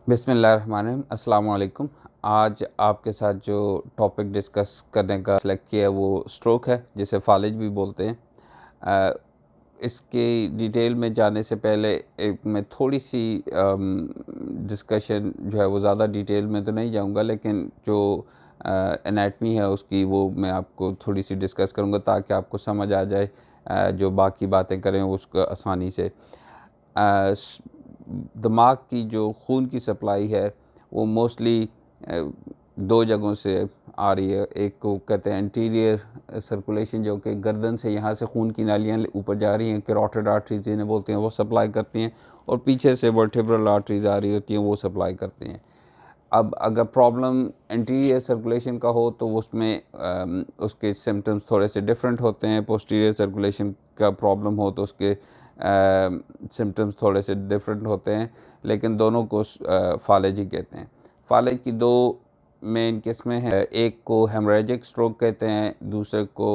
बिस्मिल्लाहिर्रहमानिर्रहीम। अस्सलाम वालेकुम। आज आपके साथ जो टॉपिक डिस्कस करने का सेलेक्ट किया है वो स्ट्रोक है, जिसे फालिज भी बोलते हैं। अ, इसके डिटेल में जाने से पहले एक मैं थोड़ी सी डिस्कशन जो है वो ज़्यादा डिटेल में तो नहीं जाऊंगा, लेकिन जो एनाटमी है उसकी वो मैं आपको थोड़ी सी डिस्कस करूंगा ताकि आपको समझ आ जाए। जो बाकी बातें करें उसको आसानी से। दिमाग की जो खून की सप्लाई है वो मोस्टली दो जगहों से आ रही है। एक को कहते हैं एंटीरियर सर्कुलेशन, जो कि गर्दन से यहाँ से खून की नालियाँ ऊपर जा रही हैं, कैरोटिड आर्टरीज जिन्हें बोलते हैं, वो सप्लाई करती हैं। और पीछे से वर्टिब्रल आर्टरीज आ रही होती हैं, वो सप्लाई करती हैं। अब अगर प्रॉब्लम एंटीरियर सर्कुलेशन का हो तो उसमें उसके सिम्टम्स थोड़े से डिफरेंट होते हैं। पोस्टीरियर सर्कुलेशन का प्रॉब्लम हो तो उसके सिम्टम्स थोड़े से डिफरेंट होते हैं, लेकिन दोनों को फालेज ही कहते हैं। फालेज की दो मेन किस्में हैं। एक को हेमरेजिक स्ट्रोक कहते हैं, दूसरे को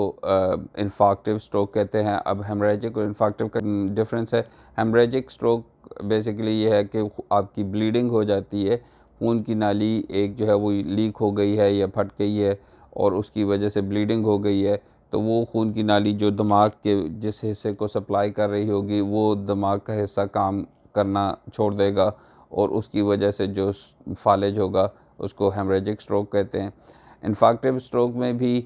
इन्फाक्टिव स्ट्रोक कहते हैं। अब हेमरेजिक और इन्फाक्टिव का डिफरेंस है। हेमरेजिक स्ट्रोक बेसिकली ये है कि आपकी ब्लीडिंग हो जाती है, खून की नाली एक जो है वो लीक हो गई है या फट गई है और उसकी वजह से ब्लीडिंग हो गई है, तो वो खून की नाली जो दिमाग के जिस हिस्से को सप्लाई कर रही होगी वो दिमाग का हिस्सा काम करना छोड़ देगा और उसकी वजह से जो फालिज होगा उसको हेमरेजिक स्ट्रोक कहते हैं। इन्फाक्टिव स्ट्रोक में भी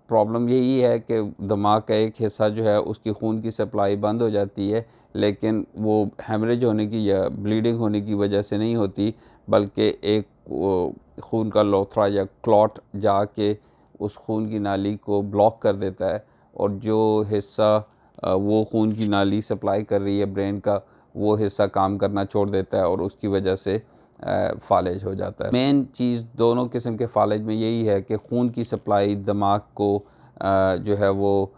प्रॉब्लम यही है कि दिमाग का एक हिस्सा जो है उसकी खून की सप्लाई बंद हो जाती है, लेकिन वो हेमरेज होने की या ब्लीडिंग होने की वजह से नहीं होती, बल्कि एक खून का लोथरा या क्लॉट जाके उस खून की नाली को ब्लॉक कर देता है और जो हिस्सा वो खून की नाली सप्लाई कर रही है ब्रेन का, वो हिस्सा काम करना छोड़ देता है और उसकी वजह से फालिज हो जाता है। मेन चीज़ दोनों किस्म के फालिज में यही है कि खून की सप्लाई दिमाग को जो है वो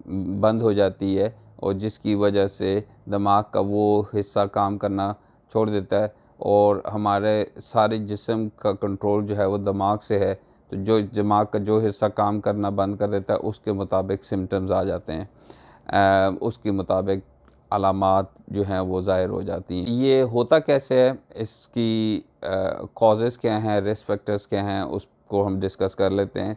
बंद हो जाती है और जिसकी वजह से दिमाग का वो हिस्सा काम करना छोड़ देता है और हमारे सारे जिस्म का कंट्रोल जो है वो दिमाग से है। तो जो दिमाग का जो हिस्सा काम करना बंद कर देता है उसके मुताबिक सिम्टम्स आ जाते हैं, उसके मुताबिक अलामात जो हैं वो ज़ाहिर हो जाती हैं। ये होता कैसे है, इसकी कॉजेज़ क्या हैं, रिस्क फैक्टर्स क्या हैं, उसको हम डिस्कस कर लेते हैं।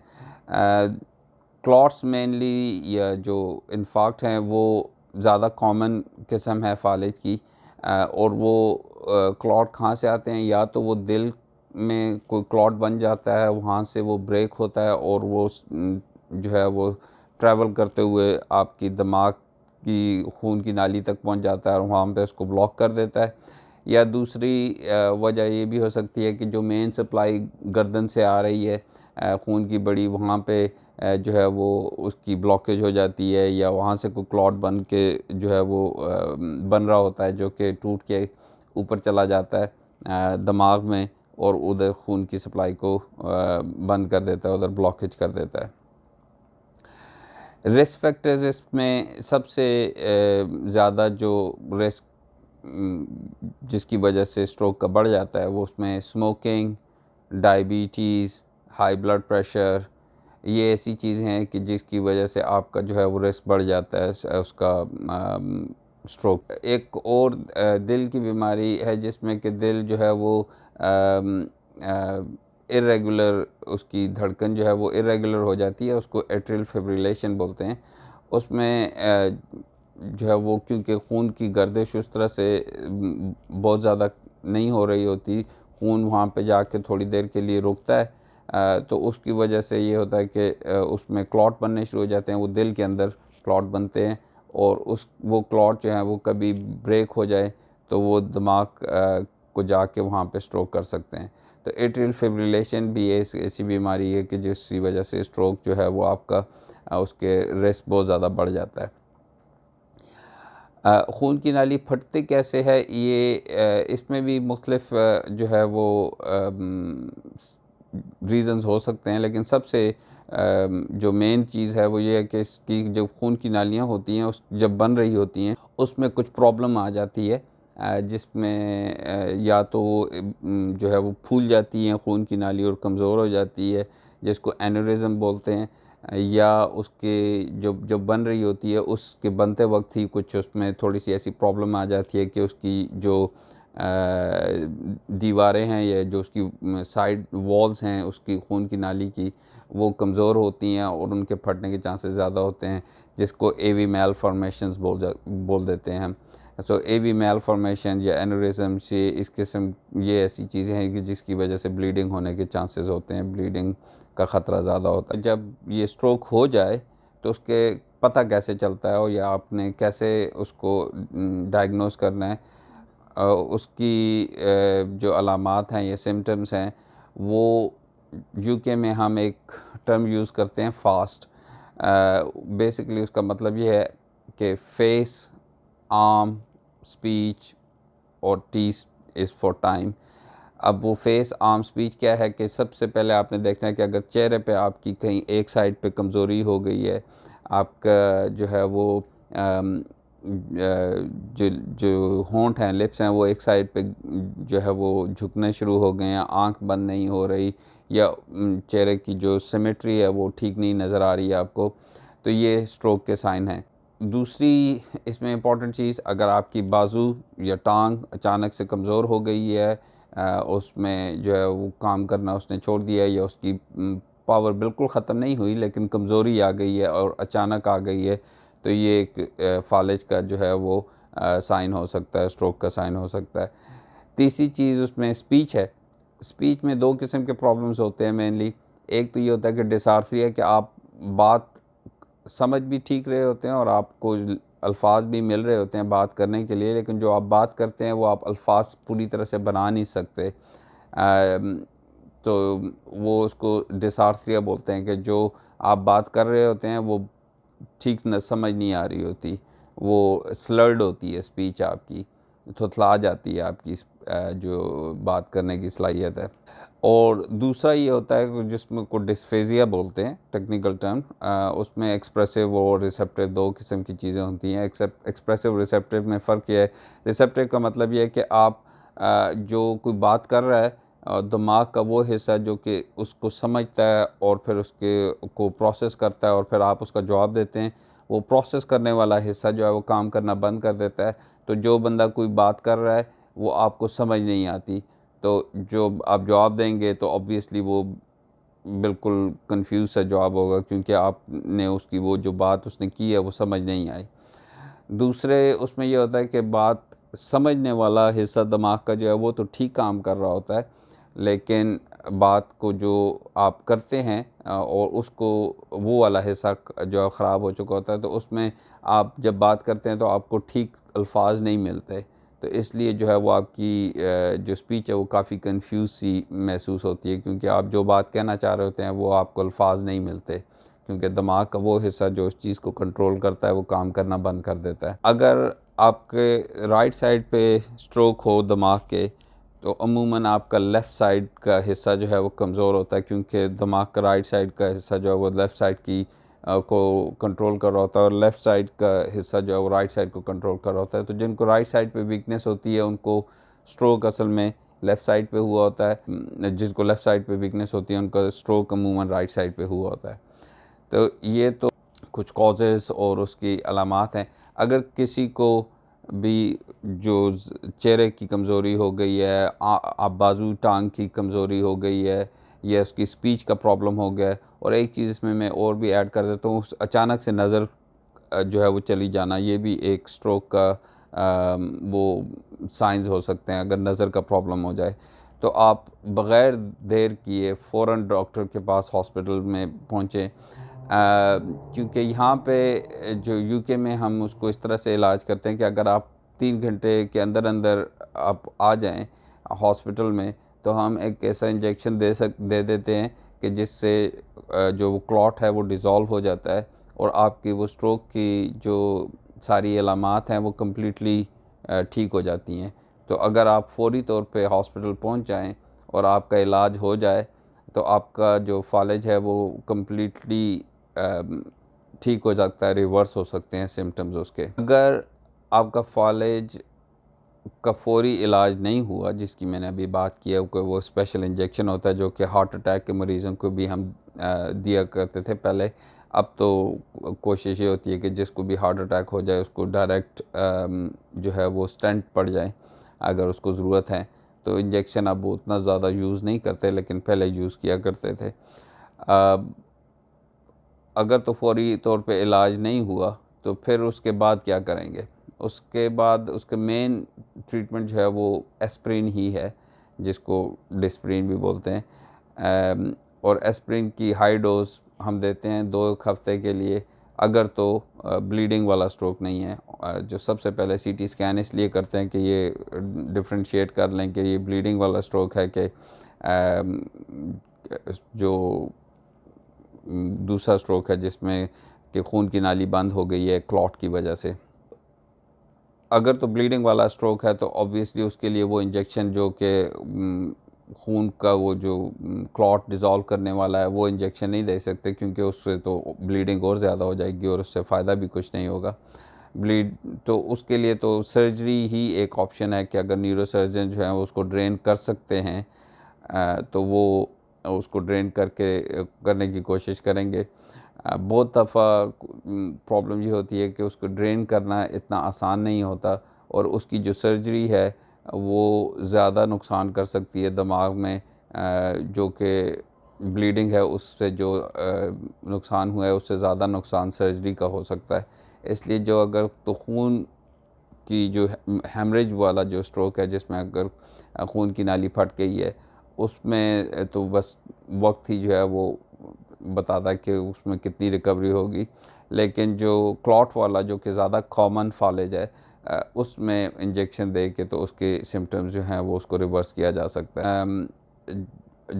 क्लॉट्स मेनली या जो इन्फाक्ट हैं वो ज़्यादा कॉमन किस्म है फालिज की। और वो क्लॉट कहाँ से आते हैं, या तो वो दिल में कोई क्लॉट बन जाता है, वहाँ से वो ब्रेक होता है और वो जो है वो ट्रैवल करते हुए आपकी दिमाग की खून की नाली तक पहुँच जाता है और वहाँ पे उसको ब्लॉक कर देता है। या दूसरी वजह ये भी हो सकती है कि जो मेन सप्लाई गर्दन से आ रही है खून की बड़ी, वहाँ पे जो है वो उसकी ब्लॉकेज हो जाती है या वहाँ से कोई क्लॉट बन के जो है वो बन रहा होता है, जो कि टूट के ऊपर चला जाता है दिमाग में और उधर खून की सप्लाई को बंद कर देता है, उधर ब्लॉकेज कर देता है। रिस्क फैक्टर्स इसमें सबसे ज़्यादा जो रिस्क जिसकी वजह से स्ट्रोक का बढ़ जाता है वो उसमें smoking, diabetes, high blood pressure, ये ऐसी चीज़ें हैं कि जिसकी वजह से आपका जो है वो रिस्क बढ़ जाता है उसका स्ट्रोक। एक और दिल की बीमारी है जिसमें कि दिल जो है वो इरेगुलर, उसकी धड़कन जो है वो इरेगुलर हो जाती है, उसको एट्रियल फिब्रिलेशन बोलते हैं। उसमें जो है वो क्योंकि खून की गर्दिश उस तरह से बहुत ज़्यादा नहीं हो रही होती, खून वहाँ पे जाके थोड़ी देर के लिए रुकता है, तो उसकी वजह से ये होता है कि उसमें क्लॉट बनने शुरू हो जाते हैं, वो दिल के अंदर क्लॉट बनते हैं और वो क्लॉट जो है वो कभी ब्रेक हो जाए तो वो दिमाग को जाके वहाँ पे स्ट्रोक कर सकते हैं। तो एट्रियल फिब्रिलेशन भी ऐसी बीमारी है कि जिसकी वजह से स्ट्रोक जो है वो आपका उसके रिस्क बहुत ज़्यादा बढ़ जाता है। खून की नाली फटती कैसे है, ये इसमें भी मुख्तलिफ जो है वो रीज़न्स हो सकते हैं, लेकिन सबसे जो मेन चीज़ है वो ये है कि इसकी जो खून की नालियाँ होती हैं उस जब बन रही होती हैं उसमें कुछ प्रॉब्लम आ जाती है, जिसमें या तो जो है वो फूल जाती हैं खून की नाली और कमज़ोर हो जाती है, जिसको एन्यूरिज्म बोलते हैं, या उसके जो बन रही होती है उसके बनते वक्त ही कुछ उसमें थोड़ी सी ऐसी प्रॉब्लम आ जाती है कि उसकी जो दीवारें हैं या जो उसकी साइड वॉल्स हैं उसकी खून की नाली की, वो कमज़ोर होती हैं और उनके फटने के चांसेस ज़्यादा होते हैं, जिसको एवी मैल फॉर्मेशंस बोल देते हैं हम। सो एवी मैल फॉर्मेशन या एनोरिज्म से इस किस्म ये ऐसी चीज़ें हैं कि जिसकी वजह से ब्लीडिंग होने के चांसेस होते हैं, ब्लीडिंग का ख़तरा ज़्यादा होता है। जब ये स्ट्रोक हो जाए तो उसके पता कैसे चलता है और या आपने कैसे उसको डायग्नोस करना है, उसकी जो अलामात हैं या सिम्टम्स हैं, वो यूके में हम एक टर्म यूज़ करते हैं फास्ट। बेसिकली उसका मतलब ये है कि फेस, आर्म, स्पीच और टी इज़ फॉर टाइम। अब वो फेस, आर्म, स्पीच क्या है कि सबसे पहले आपने देखना है कि अगर चेहरे पे आपकी कहीं एक साइड पे कमज़ोरी हो गई है, आपका जो है वो जो जो होंठ हैं, लिप्स हैं, वो एक साइड पे जो है वो झुकने शुरू हो गए हैं, आंख बंद नहीं हो रही, या चेहरे की जो सिमेट्री है वो ठीक नहीं नज़र आ रही है आपको, तो ये स्ट्रोक के साइन हैं। दूसरी इसमें इम्पॉर्टेंट चीज़, अगर आपकी बाजू या टांग अचानक से कमज़ोर हो गई है, उसमें जो है वो काम करना उसने छोड़ दिया है, या उसकी पावर बिल्कुल ख़त्म नहीं हुई लेकिन कमज़ोरी आ गई है और अचानक आ गई है, तो ये एक फालिज का जो है वो साइन हो सकता है, स्ट्रोक का साइन हो सकता है। तीसरी चीज़ उसमें स्पीच है। स्पीच में दो किस्म के प्रॉब्लम्स होते हैं मेनली। एक तो ये होता है कि डिसार्थ्रिया, कि आप बात समझ भी ठीक रहे होते हैं और आपको अल्फाज भी मिल रहे होते हैं बात करने के लिए, लेकिन जो आप बात करते हैं वो आप अल्फाज पूरी तरह से बना नहीं सकते। तो वो उसको डिसार्थ्रिया बोलते हैं, कि जो आप बात कर रहे होते हैं वो ठीक न समझ नहीं आ रही होती, वो स्लर्ड होती है स्पीच आपकी, थुथला जाती है आपकी जो बात करने की सलाहियत है। और दूसरा ये होता है कि जिसमें को डिस्फेजिया बोलते हैं टेक्निकल टर्म, उसमें एक्सप्रेसिव और रिसेप्टिव दो किस्म की चीज़ें होती हैं। एक्सप्रेसिव रिसेप्टिव में फ़र्क ये है, रिसेप्टिव का मतलब ये है कि आप जो कोई बात कर रहा है, दिमाग का वो हिस्सा जो कि उसको समझता है और फिर उसके को प्रोसेस करता है और फिर आप उसका जवाब देते हैं, वो प्रोसेस करने वाला हिस्सा जो है वो काम करना बंद कर देता है। तो जो बंदा कोई बात कर रहा है वो आपको समझ नहीं आती, तो जो आप जवाब देंगे तो ऑब्वियसली वो बिल्कुल कंफ्यूज सा जवाब होगा, क्योंकि आपने उसकी वो जो बात उसने की है वो समझ नहीं आई। दूसरे उसमें ये होता है कि बात समझने वाला हिस्सा दिमाग का जो है वो तो ठीक काम कर रहा होता है, लेकिन बात को जो आप करते हैं और उसको वो वाला हिस्सा जो है ख़राब हो चुका होता है, तो उसमें आप जब बात करते हैं तो आपको ठीक अल्फाज नहीं मिलते, तो इसलिए जो है वो आपकी जो स्पीच है वो काफ़ी कंफ्यूज सी महसूस होती है, क्योंकि आप जो बात कहना चाह रहे होते हैं वो आपको अल्फाज नहीं मिलते, क्योंकि दिमाग का वो हिस्सा जो उस चीज़ को कंट्रोल करता है वो काम करना बंद कर देता है। अगर आपके राइट साइड पे स्ट्रोक हो दिमाग के, तो अमूमन आपका लेफ़्ट साइड का हिस्सा जो है वो कमज़ोर होता है, क्योंकि दिमाग का राइट साइड का हिस्सा जो है वो लेफ़्ट साइड की को कंट्रोल कर रहा होता है, और लेफ़्ट साइड का हिस्सा जो है वो राइट साइड को कंट्रोल कर रहा होता है। तो जिनको राइट साइड पे वीकनेस होती है उनको स्ट्रोक असल में लेफ़्ट साइड पे हुआ होता है, जिनको लेफ़्ट साइड पे वीकनेस होती है उनका स्ट्रोक अमूमन राइट साइड पे हुआ होता है। तो ये तो कुछ कॉजेज़ और उसकी अलामात हैं। अगर किसी को भी जो चेहरे की कमज़ोरी हो गई है, बाजू टांग की कमज़ोरी हो गई है, या उसकी स्पीच का प्रॉब्लम हो गया है, और एक चीज़ इसमें मैं और भी ऐड कर देता हूँ, अचानक से नज़र जो है वो चली जाना, ये भी एक स्ट्रोक का वो साइंस हो सकते हैं। अगर नज़र का प्रॉब्लम हो जाए तो आप बग़ैर देर किए फ़ौरन डॉक्टर के पास हॉस्पिटल में पहुँचें, क्योंकि यहाँ पे जो यूके में हम उसको इस तरह से इलाज करते हैं कि अगर आप 3 घंटे के अंदर अंदर आप आ जाएं हॉस्पिटल में, तो हम एक ऐसा इंजेक्शन दे देते हैं कि जिससे जो वो क्लॉट है वो डिज़ोल्व हो जाता है, और आपकी वो स्ट्रोक की जो सारी अलामात हैं वो कम्प्लीटली ठीक हो जाती हैं। तो अगर आप फ़ौरी तौर पे हॉस्पिटल पहुंच जाएं और आपका इलाज हो जाए, तो आपका जो फालिज है वो कम्प्लीटली ठीक हो जाता है, रिवर्स हो सकते हैं सिम्टम्स उसके। अगर आपका फालिज का फ़ौरी इलाज नहीं हुआ, जिसकी मैंने अभी बात की है, कोई वो स्पेशल इंजेक्शन होता है जो कि हार्ट अटैक के मरीज़ों को भी हम दिया करते थे पहले। अब तो कोशिश ये होती है कि जिसको भी हार्ट अटैक हो जाए उसको डायरेक्ट जो है वो स्टेंट पड़ जाए, अगर उसको ज़रूरत है। तो इंजेक्शन अब उतना ज़्यादा यूज़ नहीं करते, लेकिन पहले यूज़ किया करते थे। अगर तो फौरी तौर पे इलाज नहीं हुआ तो फिर उसके बाद क्या करेंगे? उसके बाद उसके मेन ट्रीटमेंट जो है वो एस्प्रिन ही है, जिसको डिस्प्रिन भी बोलते हैं। और एस्प्रिन की हाई डोज़ हम देते हैं 2 हफ्ते के लिए, अगर तो ब्लीडिंग वाला स्ट्रोक नहीं है। जो सबसे पहले सीटी स्कैन इसलिए करते हैं कि ये डिफरेंशिएट कर लें कि ये ब्लीडिंग वाला स्ट्रोक है कि जो दूसरा स्ट्रोक है जिसमें कि खून की नाली बंद हो गई है क्लॉट की वजह से। अगर तो ब्लीडिंग वाला स्ट्रोक है तो ऑब्वियसली उसके लिए वो इंजेक्शन जो कि खून का वो जो क्लॉट डिज़ोल्व करने वाला है वो इंजेक्शन नहीं दे सकते, क्योंकि उससे तो ब्लीडिंग और ज़्यादा हो जाएगी और उससे फ़ायदा भी कुछ नहीं होगा। तो उसके लिए तो सर्जरी ही एक ऑप्शन है कि अगर न्यूरोसर्जन जो है वो उसको ड्रेन कर सकते हैं, तो वो उसको ड्रेन करने की कोशिश करेंगे। बहुत दफ़ा प्रॉब्लम ये होती है कि उसको ड्रेन करना इतना आसान नहीं होता, और उसकी जो सर्जरी है वो ज़्यादा नुकसान कर सकती है दिमाग में। जो कि ब्लीडिंग है उससे जो नुकसान हुआ है उससे ज़्यादा नुकसान सर्जरी का हो सकता है। इसलिए जो अगर तो खून की जो हेमरेज वाला जो स्ट्रोक है, जिसमें अगर खून की नाली फट गई है, उसमें तो बस वक्त ही जो है वो बताता है कि उसमें कितनी रिकवरी होगी। लेकिन जो क्लॉट वाला जो कि ज़्यादा कॉमन फॉलेज है, उसमें इंजेक्शन दे के तो उसके सिम्टम्स जो हैं वो उसको रिवर्स किया जा सकता है।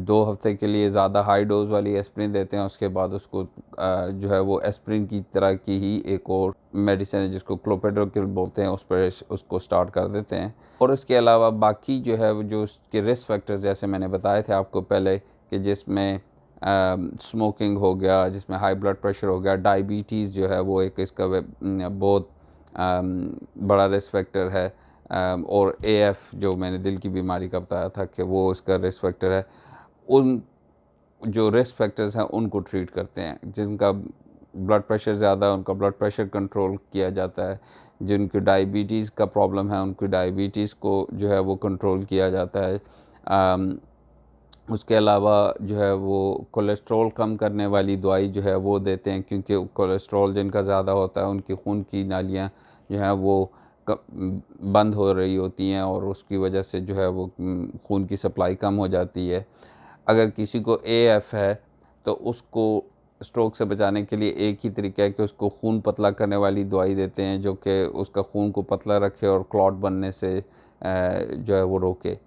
2 हफ्ते के लिए ज़्यादा हाई डोज़ वाली एस्प्रिन देते हैं, उसके बाद उसको जो है वो एस्प्रिन की तरह की ही एक और मेडिसिन है जिसको क्लोपेडोग्रिल बोलते हैं, उस पर उसको स्टार्ट कर देते हैं। और इसके अलावा बाकी जो है वो जो उसके रिस्क फैक्टर्स जैसे मैंने बताए थे आपको पहले, कि जिसमें स्मोकिंग हो गया, जिसमें हाई ब्लड प्रेशर हो गया, डायबिटीज़ जो है वो एक इसका बहुत बड़ा रिस्क फैक्टर है। और एएफ जो मैंने दिल की बीमारी का बताया था कि वो इसका रिस्क फैक्टर है। उन जो रिस्क फैक्टर्स हैं उनको ट्रीट करते हैं। जिनका ब्लड प्रेशर ज़्यादा है उनका ब्लड प्रेशर कंट्रोल किया जाता है, जिनकी डायबिटीज़ का प्रॉब्लम है उनकी डायबिटीज़ को जो है वो कंट्रोल किया जाता है। उसके अलावा जो है वो कोलेस्ट्रॉल कम करने वाली दवाई जो है वो देते हैं, क्योंकि कोलेस्ट्रॉल जिनका ज़्यादा होता है उनकी खून की नालियाँ जो हैं वो बंद हो रही होती हैं, और उसकी वजह से जो है वो खून की सप्लाई कम हो जाती है। अगर किसी को एएफ है तो उसको स्ट्रोक से बचाने के लिए एक ही तरीका है कि उसको खून पतला करने वाली दवाई देते हैं, जो कि उसका खून को पतला रखे और क्लॉट बनने से जो है वो रोके।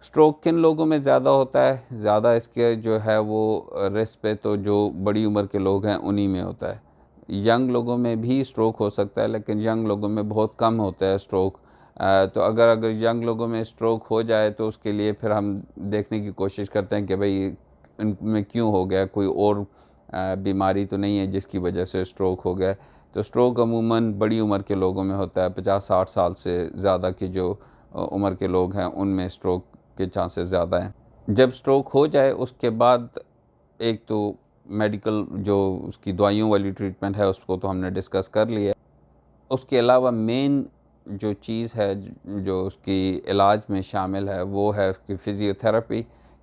स्ट्रोक किन लोगों में ज़्यादा होता है? ज़्यादा इसके जो है वो रिस्क पे तो जो बड़ी उम्र के लोग हैं उन्हीं में होता है। यंग लोगों में भी स्ट्रोक हो सकता है, लेकिन यंग लोगों में बहुत कम होता है स्ट्रोक। तो अगर यंग लोगों में स्ट्रोक हो जाए तो उसके लिए फिर हम देखने की कोशिश करते हैं कि भाई इनमें क्यों हो गया, कोई और बीमारी तो नहीं है जिसकी वजह से स्ट्रोक हो गया। तो स्ट्रोक अमूमन बड़ी उम्र के लोगों में होता है। 50-60 साल से ज़्यादा की जो उम्र के लोग हैं उनमें स्ट्रोक के चांसेस ज़्यादा हैं। जब स्ट्रोक हो जाए उसके बाद एक तो मेडिकल जो उसकी दवाइयों वाली ट्रीटमेंट है उसको तो हमने डिस्कस कर लिया। उसके अलावा मेन जो चीज़ है जो उसकी इलाज में शामिल है वो है उसकी फ़िज़ियोथेरेपी,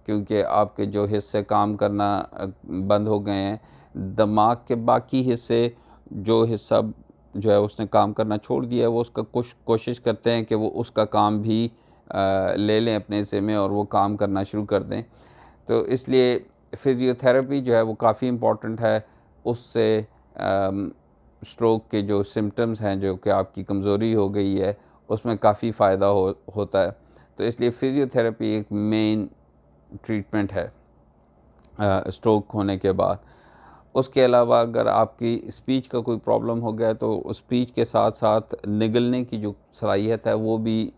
क्योंकि आपके जो हिस्से काम करना बंद हो गए हैं, दिमाग के बाकी हिस्से जो हिस्सा जो है उसने काम करना छोड़ दिया है, वो उसका कोशिश करते हैं कि वो उसका काम भी ले लें अपने हिस्से में और वो काम करना शुरू कर दें। तो इसलिए फ़िज़ियोथेरेपी जो है वो काफ़ी इम्पोर्टेंट है। उससे स्ट्रोक के जो सिम्पटम्स हैं जो कि आपकी कमज़ोरी हो गई है उसमें काफ़ी फ़ायदा होता है। तो इसलिए फ़िज़ियोथेरेपी एक मेन ट्रीटमेंट है स्ट्रोक होने के बाद। उसके अलावा अगर आपकी स्पीच का कोई प्रॉब्लम हो गया तो स्पीच के साथ साथ निगलने की जो सलाहियत है वो भी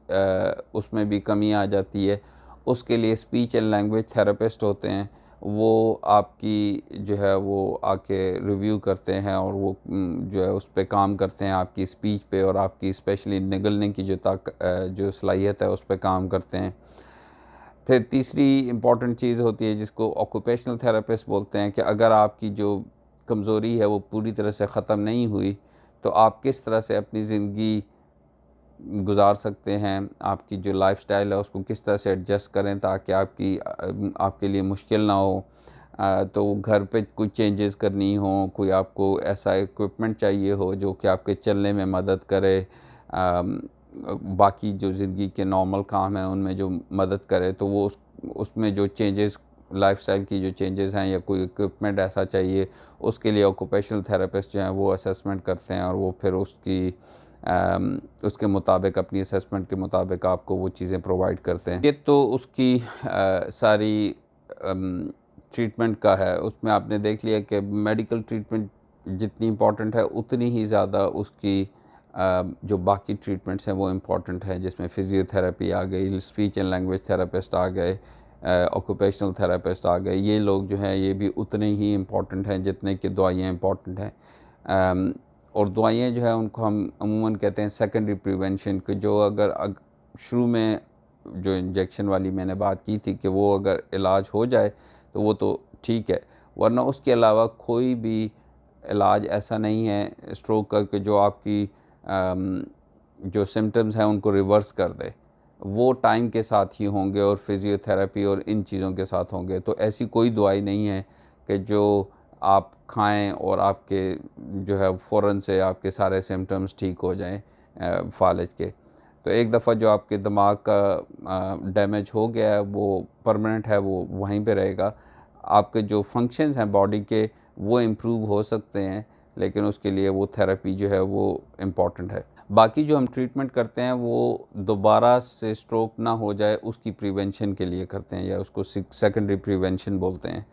उसमें भी कमी आ जाती है। उसके लिए स्पीच एंड लैंग्वेज थेरेपिस्ट होते हैं, वो आपकी जो है वो आके रिव्यू करते हैं और वो जो है उस पे काम करते हैं आपकी स्पीच पे, और आपकी स्पेशली निगलने की जो सलाहियत है उस पे काम करते हैं। फिर तीसरी इम्पॉर्टेंट चीज़ होती है जिसको ऑक्यूपेशनल थेरेपिस्ट बोलते हैं, कि अगर आपकी जो कमज़ोरी है वो पूरी तरह से ख़त्म नहीं हुई तो आप किस तरह से अपनी ज़िंदगी गुजार सकते हैं, आपकी जो लाइफस्टाइल है उसको किस तरह से एडजस्ट करें ताकि आपके लिए मुश्किल ना हो। तो घर पे कोई चेंजेस करनी हो, कोई आपको ऐसा इक्विपमेंट चाहिए हो जो कि आपके चलने में मदद करे, बाकी जो ज़िंदगी के नॉर्मल काम हैं उनमें जो मदद करे, तो वो उसमें जो चेंजेस, लाइफस्टाइल की जो चेंजेस हैं या कोई इक्विपमेंट ऐसा चाहिए, उसके लिए ऑक्यूपेशनल थेरेपिस्ट जो हैं वो असेसमेंट करते हैं और वो फिर उसके मुताबिक, अपनी असेसमेंट के मुताबिक आपको वो चीज़ें प्रोवाइड करते हैं। ये तो उसकी सारी ट्रीटमेंट का है। उसमें आपने देख लिया कि मेडिकल ट्रीटमेंट जितनी इम्पॉर्टेंट है उतनी ही ज़्यादा उसकी जो बाकी ट्रीटमेंट्स हैं वो इम्पॉर्टेंट हैं, जिसमें फ़िज़ियोथेरेपी आ गई, स्पीच एंड लैंग्वेज थेरेपिस्ट आ गए, ऑक्यूपेशनल थेरेपिस्ट आ गए। ये लोग जो हैं ये भी उतने ही इम्पॉर्टेंट हैं जितने कि दवाइयाँ इम्पॉर्टेंट हैं। और दवाइयाँ जो है उनको हम अमूमन कहते हैं सेकेंडरी प्रिवेंशन, कि जो अगर शुरू में जो इंजेक्शन वाली मैंने बात की थी कि वो अगर इलाज हो जाए तो वो तो ठीक है, वरना उसके अलावा कोई भी इलाज ऐसा नहीं है स्ट्रोक का कि जो आपकी जो सिम्टम्स हैं उनको रिवर्स कर दे। वो टाइम के साथ ही होंगे और फिज़ियोथेरेपी और इन चीज़ों के साथ होंगे। तो ऐसी कोई दवाई नहीं है कि जो आप खाएं और आपके जो है फ़ौरन से आपके सारे सिम्टम्स ठीक हो जाएं फ़ालिज के। तो एक दफ़ा जो आपके दिमाग का डैमेज हो गया है वो परमानेंट है, वो वहीं पे रहेगा। आपके जो फंक्शंस हैं बॉडी के वो इम्प्रूव हो सकते हैं, लेकिन उसके लिए वो थेरेपी जो है वो इम्पॉर्टेंट है। बाकी जो हम ट्रीटमेंट करते हैं वो दोबारा से स्ट्रोक ना हो जाए उसकी प्रिवेंशन के लिए करते हैं, या उसको सेकेंडरी प्रिवेंशन बोलते हैं।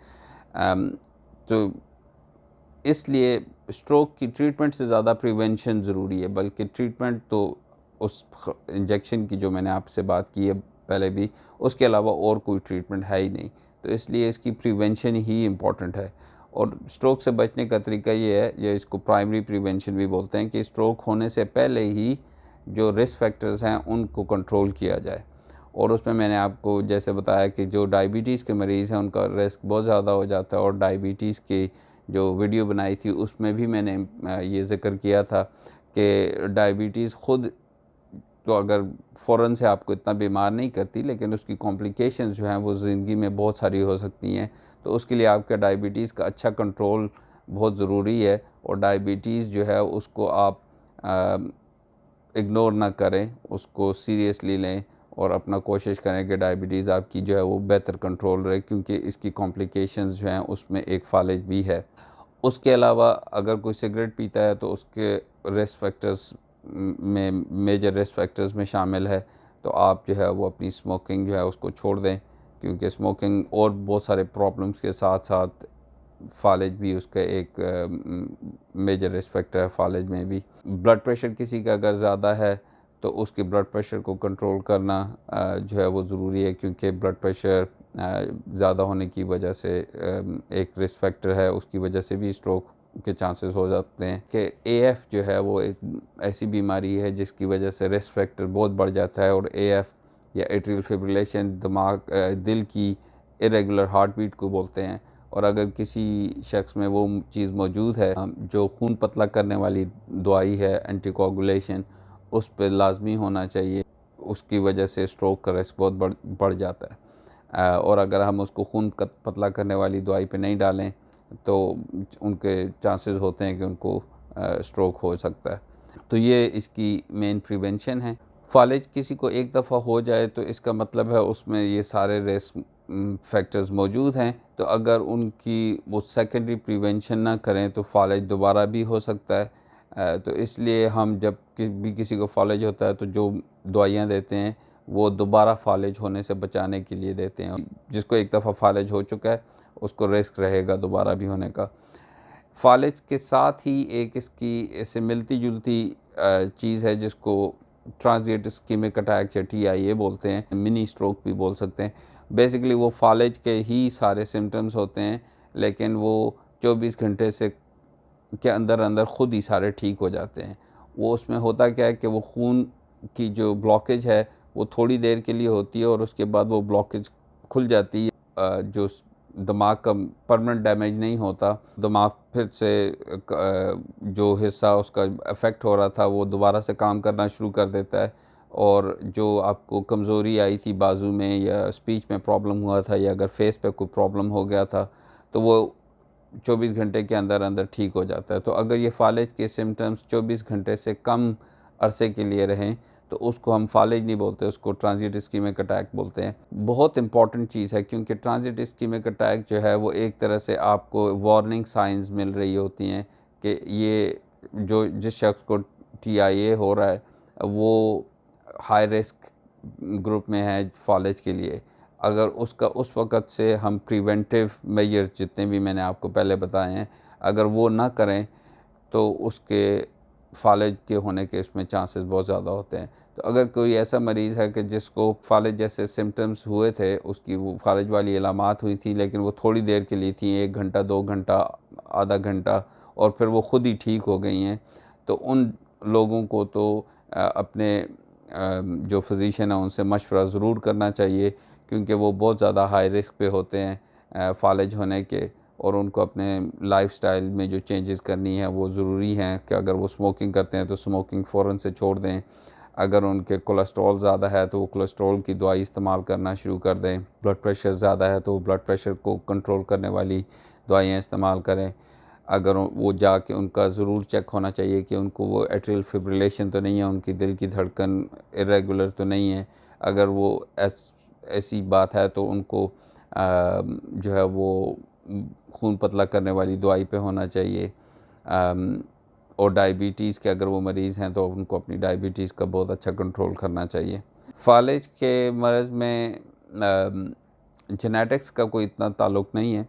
तो इसलिए स्ट्रोक की ट्रीटमेंट से ज़्यादा प्रिवेंशन ज़रूरी है, बल्कि ट्रीटमेंट तो उस इंजेक्शन की जो मैंने आपसे बात की है पहले भी, उसके अलावा और कोई ट्रीटमेंट है ही नहीं। तो इसलिए इसकी प्रिवेंशन ही इम्पॉर्टेंट है। और स्ट्रोक से बचने का तरीका ये है, ये इसको प्राइमरी प्रिवेंशन भी बोलते हैं, कि स्ट्रोक होने से पहले ही जो रिस्क फैक्टर्स हैं उनको कंट्रोल किया जाए। और उसमें मैंने आपको जैसे बताया कि जो डायबिटीज़ के मरीज़ हैं उनका रिस्क बहुत ज़्यादा हो जाता है, और डायबिटीज़ की जो वीडियो बनाई थी उसमें भी मैंने ये ज़िक्र किया था कि डायबिटीज़ ख़ुद तो अगर फ़ौरन से आपको इतना बीमार नहीं करती, लेकिन उसकी कॉम्प्लिकेशंस जो हैं वो ज़िंदगी में बहुत सारी हो सकती हैं। तो उसके लिए आपका डायबिटीज़ का अच्छा कंट्रोल बहुत ज़रूरी है, और डायबिटीज़ जो है उसको आप इग्नोर ना करें, उसको सीरियसली लें और अपना कोशिश करें कि डायबिटीज़ आपकी जो है वो बेहतर कंट्रोल रहे, क्योंकि इसकी कॉम्प्लिकेशंस जो हैं उसमें एक फ़ालिज भी है। उसके अलावा अगर कोई सिगरेट पीता है तो उसके रिस्क फैक्टर्स में, मेजर रिस्क फैक्टर्स में शामिल है। तो आप जो है वो अपनी स्मोकिंग जो है उसको छोड़ दें, क्योंकि स्मोकिंग और बहुत सारे प्रॉब्लम्स के साथ साथ फ़ालिज भी उसका एक मेजर रिस्क फैक्टर है। फ़ालिज में भी ब्लड प्रेशर किसी का अगर ज़्यादा है तो उसके ब्लड प्रेशर को कंट्रोल करना जो है वो ज़रूरी है, क्योंकि ब्लड प्रेशर ज़्यादा होने की वजह से एक रिस्क फैक्टर है, उसकी वजह से भी स्ट्रोक के चांसेस हो जाते हैं। कि एएफ जो है वो एक ऐसी बीमारी है जिसकी वजह से रिस्क फैक्टर बहुत बढ़ जाता है, और एएफ या एट्रियल फिब्रिलेशन दिल की इरेगुलर हार्ट बीट को बोलते हैं। और अगर किसी शख्स में वो चीज़ मौजूद है, जो खून पतला करने वाली दवाई है एंटीकोगुलेशन, उस पे लाजमी होना चाहिए। उसकी वजह से स्ट्रोक का रिस्क बहुत बढ़ जाता है। और अगर हम उसको खून पतला करने वाली दवाई पे नहीं डालें तो उनके चांसेस होते हैं कि उनको स्ट्रोक हो सकता है। तो ये इसकी मेन प्रिवेंशन है। फ़ालिज किसी को एक दफ़ा हो जाए तो इसका मतलब है उसमें ये सारे रिस्क फैक्टर्स मौजूद हैं। तो अगर उनकी वो सेकेंडरी प्रिवेंशन ना करें तो फ़ालिज दोबारा भी हो सकता है। तो इसलिए हम जब भी किसी को फ़ालिज होता है तो जो दवाइयाँ देते हैं वो दोबारा फ़ालिज होने से बचाने के लिए देते हैं। जिसको एक दफ़ा फ़ालिज हो चुका है उसको रिस्क रहेगा दोबारा भी होने का। फ़ालिज के साथ ही एक इसकी इससे मिलती-जुलती चीज़ है जिसको ट्रांसिएंट इस्केमिक अटैक या टीआईए बोलते हैं, मिनी स्ट्रोक भी बोल सकते हैं। बेसिकली वो फ़ालिज के ही सारे सिम्पटम्स होते हैं, लेकिन वो 24 घंटे से के अंदर अंदर ख़ुद ही सारे ठीक हो जाते हैं। वो उसमें होता क्या है कि वो खून की जो ब्लॉकेज है वो थोड़ी देर के लिए होती है और उसके बाद वो ब्लॉकेज खुल जाती है। जो दिमाग का परमानेंट डैमेज नहीं होता, दिमाग फिर से जो हिस्सा उसका अफेक्ट हो रहा था वो दोबारा से काम करना शुरू कर देता है, और जो आपको कमज़ोरी आई थी बाजू में या स्पीच में प्रॉब्लम हुआ था या अगर फेस पे कोई प्रॉब्लम हो गया था तो वो 24 घंटे के अंदर अंदर ठीक हो जाता है। तो अगर ये फालिज के सिम्टम्स 24 घंटे से कम अरसे के लिए रहें तो उसको हम फालिज नहीं बोलते, उसको ट्रांजिट इस्कीमिक अटैक बोलते हैं। बहुत इंपॉर्टेंट चीज़ है क्योंकि ट्रांजिट इस्कीमिक अटैक जो है वो एक तरह से आपको वार्निंग साइंस मिल रही होती हैं कि ये जो जिस शख्स को TIA हो रहा है वो हाई रिस्क ग्रुप में है फालिज के लिए। अगर उसका उस वक़्त से हम प्रिवेंटिव मेजर्स जितने भी मैंने आपको पहले बताए हैं अगर वो ना करें तो उसके फालिज के होने के इसमें चांसेस बहुत ज़्यादा होते हैं। तो अगर कोई ऐसा मरीज़ है कि जिसको फालिज जैसे सिम्टम्स हुए थे, उसकी वो फालिज वाली अलामात हुई थी लेकिन वो थोड़ी देर के लिए थी, 1 घंटा 2 घंटा आधा घंटा, और फिर वो ख़ुद ही ठीक हो गई हैं, तो उन लोगों को तो अपने जो फिज़िशियन है उनसे मशवरा ज़रूर करना चाहिए क्योंकि वो बहुत ज़्यादा हाई रिस्क पे होते हैं फालिज होने के, और उनको अपने लाइफस्टाइल में जो चेंजेस करनी है वो ज़रूरी हैं कि अगर वो स्मोकिंग करते हैं तो स्मोकिंग फ़ौरन से छोड़ दें। अगर उनके कोलेस्ट्रॉल ज़्यादा है तो वो कोलेस्ट्रॉल की दवाई इस्तेमाल करना शुरू कर दें। ब्लड प्रेशर ज़्यादा है तो वो ब्लड प्रेशर को कंट्रोल करने वाली दवाइयाँ इस्तेमाल करें। अगर वो जाके उनका ज़रूर चेक होना चाहिए कि उनको वो एट्रियल फिब्रिलेशन तो नहीं है, उनकी दिल की धड़कन इरेगुलर तो नहीं है। अगर वो ऐसी बात है तो उनको जो है वो खून पतला करने वाली दवाई पे होना चाहिए। और डायबिटीज़ के अगर वो मरीज़ हैं तो उनको अपनी डायबिटीज़ का बहुत अच्छा कंट्रोल करना चाहिए। फालिज के मर्ज़ में जेनेटिक्स का कोई इतना ताल्लुक़ नहीं है।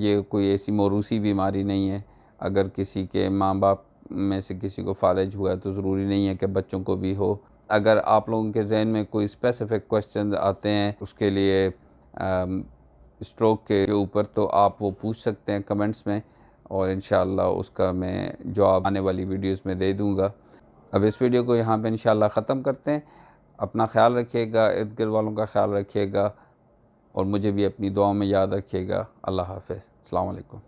ये कोई ऐसी मौरूसी बीमारी नहीं है। अगर किसी के माँ बाप में से किसी को फालिज हुआ है तो ज़रूरी नहीं है कि बच्चों को भी हो। अगर आप लोगों के ज़हन में कोई स्पेसिफ़िक क्वेश्चन आते हैं उसके लिए स्ट्रोक के ऊपर तो आप वो पूछ सकते हैं कमेंट्स में, और इंशाअल्लाह उसका मैं जवाब आने वाली वीडियोस में दे दूँगा। अब इस वीडियो को यहाँ पे इंशाअल्लाह ख़त्म करते हैं। अपना ख्याल रखिएगा, इर्द-गिर्द वालों का ख्याल रखिएगा और मुझे भी अपनी दुआओं में याद रखिएगा। अल्लाह हाफ़िज़। अस्सलाम वालेकुम।